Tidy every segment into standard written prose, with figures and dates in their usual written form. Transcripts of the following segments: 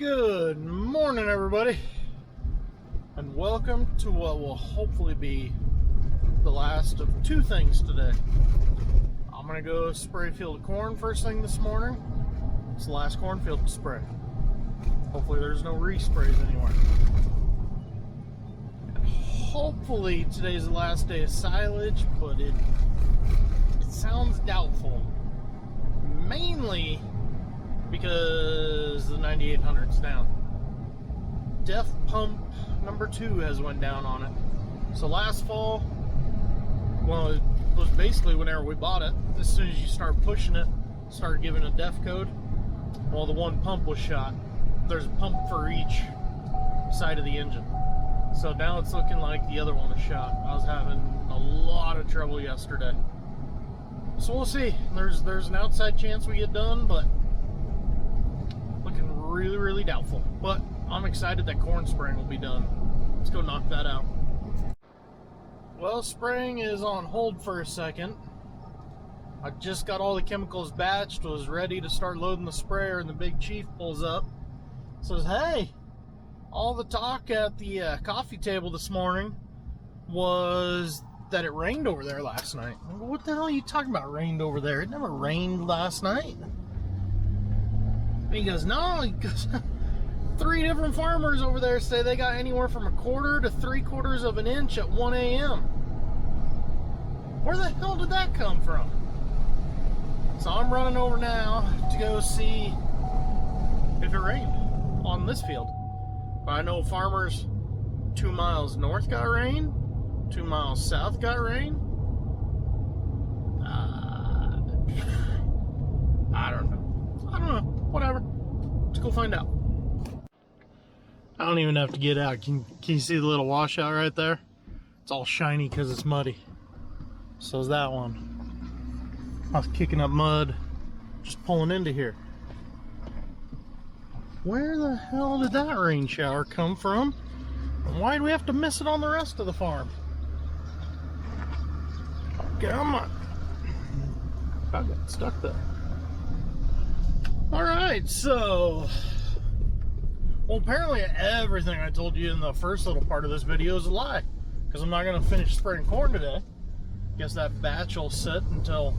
Good morning, everybody, and welcome to what will hopefully be the last of two things today. I'm gonna go spray a field of corn first thing this morning. It's the last cornfield to spray. Hopefully there's no resprays anywhere. And hopefully today's the last day of silage, but it sounds doubtful. Mainly because the 9800's down. DEF pump number 2 has went down on it. So last fall, well, it was basically whenever we bought it. As soon as you start pushing it, start giving a DEF code, well, the one pump was shot. There's a pump for each side of the engine. So now it's looking like the other one is shot. I was having a lot of trouble yesterday. So we'll see. There's an outside chance we get done, but looking really doubtful. But I'm excited that corn spraying will be done. Let's go knock that out. Well, spraying is on hold for a second. I just got all the chemicals batched, was ready to start loading the sprayer, and the big chief pulls up, says, "Hey, all the talk at the coffee table this morning was that it rained over there last night." I go, "What the hell are you talking about, rained over there? It never rained last night." And he goes, "No," he goes, 3 different farmers over there say they got anywhere from 1/4 to 3/4 of an inch at 1 a.m. Where the hell did that come from? So I'm running over now to go see if it rained on this field. But I know farmers 2 miles north got rain, 2 miles south got rain. I don't know. Whatever. Let's go find out. I don't even have to get out. Can you see the little washout right there? It's all shiny because it's muddy. So's that one. I was kicking up mud, just pulling into here. Where the hell did that rain shower come from? And why do we have to miss it on the rest of the farm? Come on. I got stuck there. Alright, so, well, apparently everything I told you in the first little part of this video is a lie, because I'm not going to finish spraying corn today. Guess that batch will sit until,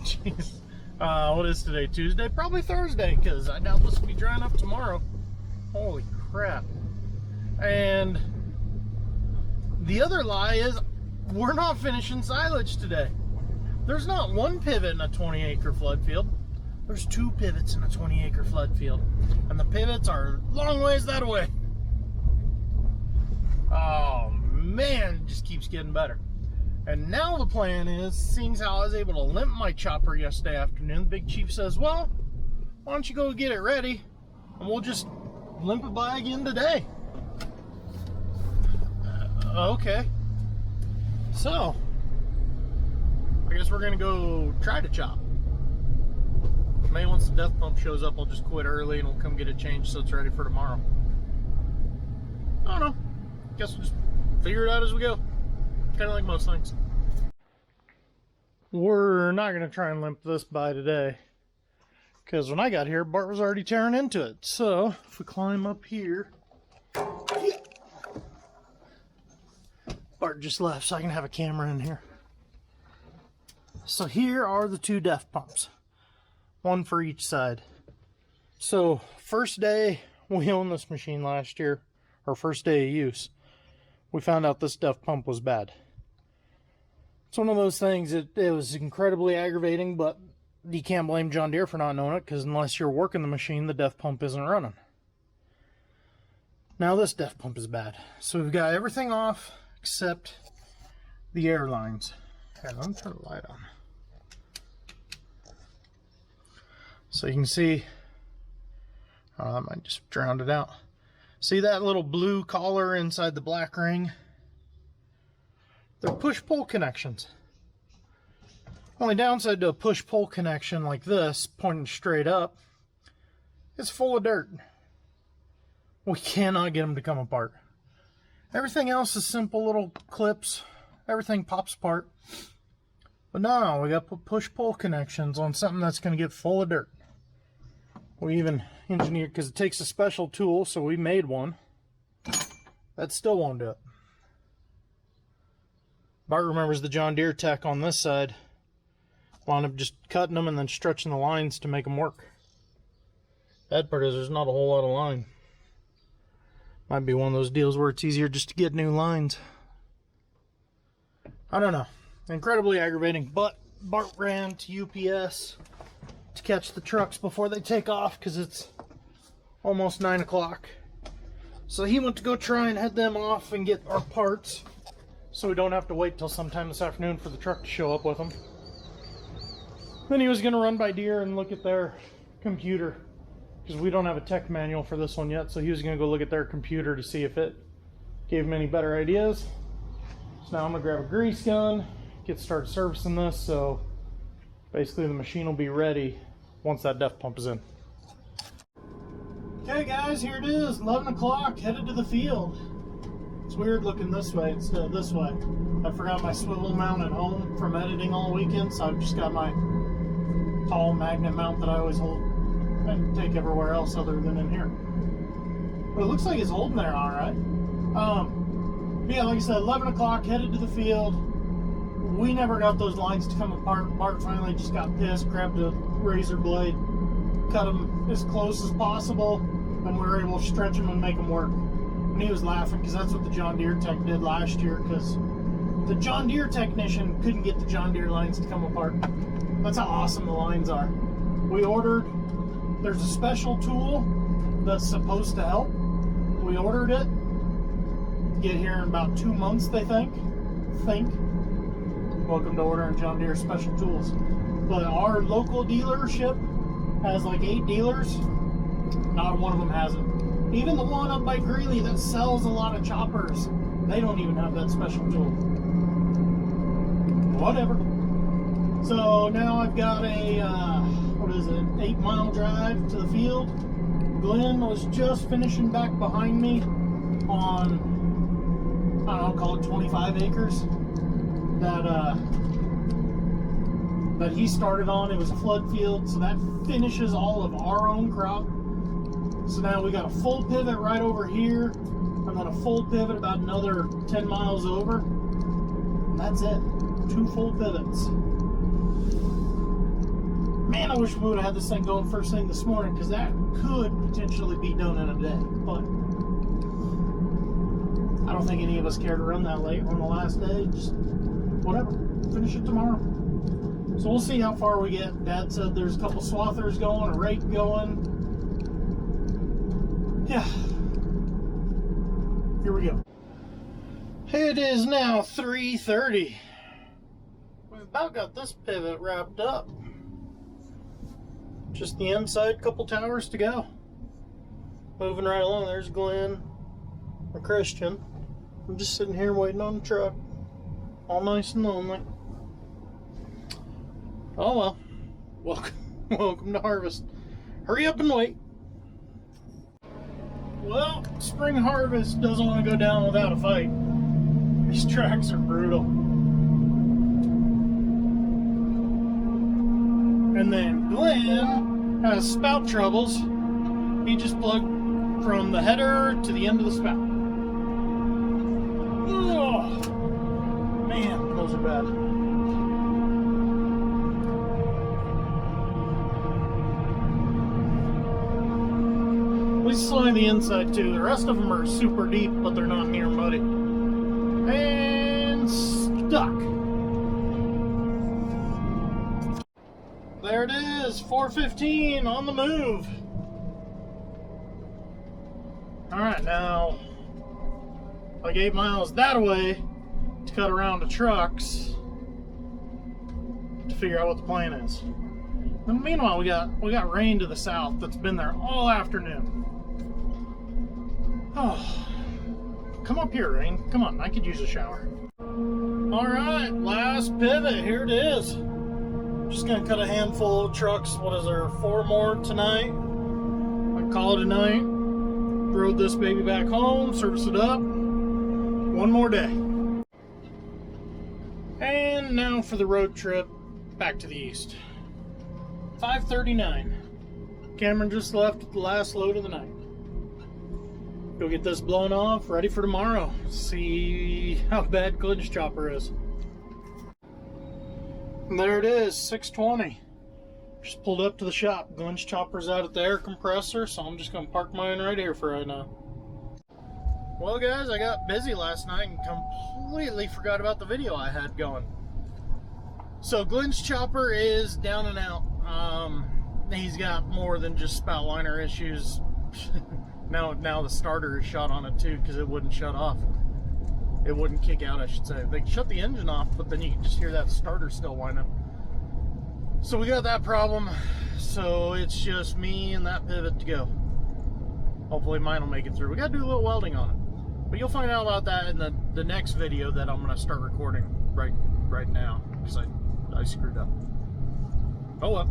jeez, what is today, Tuesday? Probably Thursday, because I doubt this will be drying up tomorrow. Holy crap. And the other lie is we're not finishing silage today. There's not one pivot in a 20-acre flood field. There's 2 pivots in a 20-acre flood field, and the pivots are long ways that way. Oh man, it just keeps getting better. And now the plan is, seeing how I was able to limp my chopper yesterday afternoon, the big chief says, "Well, why don't you go get it ready, and we'll just limp it by again today." Okay. So, I guess we're gonna go try to chop. Maybe once the DEF pump shows up, I'll just quit early and we'll come get it changed so it's ready for tomorrow. I don't know. Guess we'll just figure it out as we go. Kind of like most things. We're not going to try and limp this by today, because when I got here, Bart was already tearing into it. So, if we climb up here, Bart just left so I can have a camera in here. So here are the 2 DEF pumps. 1 for each side. So first day we owned this machine last year, or first day of use, we found out this DEF pump was bad. It's one of those things, it was incredibly aggravating, but you can't blame John Deere for not knowing it, because unless you're working the machine, the DEF pump isn't running. Now this DEF pump is bad. So we've got everything off except the air lines. Here, let me turn the light on. So you can see, I might just drowned it out. See that little blue collar inside the black ring? They're push-pull connections. Only downside to a push-pull connection like this, pointing straight up, it's full of dirt. We cannot get them to come apart. Everything else is simple little clips. Everything pops apart. But no, we got to put push-pull connections on something that's going to get full of dirt. We even engineered, because it takes a special tool, so we made one. That still won't do it. Bart remembers the John Deere tech on this side. Wound up just cutting them and then stretching the lines to make them work. Bad part is there's not a whole lot of line. Might be one of those deals where it's easier just to get new lines. I don't know. Incredibly aggravating, but Bart ran to UPS to catch the trucks before they take off because it's almost 9 o'clock. So he went to go try and head them off and get our parts so we don't have to wait till sometime this afternoon for the truck to show up with them. Then he was going to run by Deere and look at their computer, because we don't have a tech manual for this one yet, so he was going to go look at their computer to see if it gave him any better ideas. So now I'm going to grab a grease gun, get started servicing this, so basically the machine will be ready once that DEF pump is in. Okay guys, here it is, 11 o'clock, headed to the field. It's weird looking this way instead of this way. I forgot my swivel mount at home from editing all weekend, so I've just got my tall magnet mount that I always hold and take everywhere else other than in here. But it looks like it's holding there all right. Yeah, like I said, 11 o'clock, headed to the field. We never got those lines to come apart. Bart finally just got pissed, grabbed a razor blade, cut them as close as possible, and we were able to stretch them and make them work. And he was laughing because that's what the John Deere tech did last year, because the John Deere technician couldn't get the John Deere lines to come apart. That's how awesome the lines are. We ordered, there's a special tool that's supposed to help. We ordered it. Get here in about 2 months, they think. Welcome to ordering John Deere special tools. But our local dealership has like 8 dealers. Not one of them has it. Even the one up by Greeley that sells a lot of choppers, they don't even have that special tool. Whatever. So now I've got a, 8-mile drive to the field. Glenn was just finishing back behind me on, I don't know, call it 25 acres that he started on. It was a flood field, so that finishes all of our own crop. So now we got a full pivot right over here, and then a full pivot about another 10 miles over. And that's it. 2 full pivots. Man, I wish we would have had this thing going first thing this morning, because that could potentially be done in a day. But I don't think any of us care to run that late on the last day. Just whatever. Finish it tomorrow. So we'll see how far we get. Dad said there's a couple swathers going, a rake going. Yeah. Here we go. It is now 3:30. We've about got this pivot wrapped up. Just the inside couple towers to go. Moving right along. There's Glenn or Christian. I'm just sitting here waiting on the truck. All nice and lonely. Oh well. Welcome to harvest. Hurry up and wait. Well, spring harvest doesn't want to go down without a fight. These tracks are brutal. And then Glenn has spout troubles. He just plugged from the header to the end of the spout. Oh, man, those are bad. At least slowing the inside too. The rest of them are super deep, but they're not near muddy. And stuck. There it is, 4:15 on the move. Alright, now like 8 miles that way to cut around the trucks to figure out what the plan is. And meanwhile, we got rain to the south that's been there all afternoon. Oh, come up here, rain. Come on, I could use a shower. Alright, last pivot, here it is. Just gonna cut a handful of trucks. What is there, 4 more tonight? I call it a night. Rode this baby back home, service it up. 1 more day. And now for the road trip back to the east. 5:39. Can't Cameron just left at the last load of the night. Go get this blown off, ready for tomorrow. See how bad Glenn's chopper is. And there it is, 6:20. Just pulled up to the shop. Glenn's chopper's out at the air compressor, so I'm just gonna park mine right here for right now. Well guys, I got busy last night and completely forgot about the video I had going. So Glenn's chopper is down and out. He's got more than just spout liner issues. Now the starter is shot on it too, because it wouldn't shut off. It wouldn't kick out, I should say. They shut the engine off, but then you can just hear that starter still whining. So we got that problem. So it's just me and that pivot to go. Hopefully mine will make it through. We got to do a little welding on it. But you'll find out about that in the next video that I'm going to start recording right now, because I screwed up. Oh well.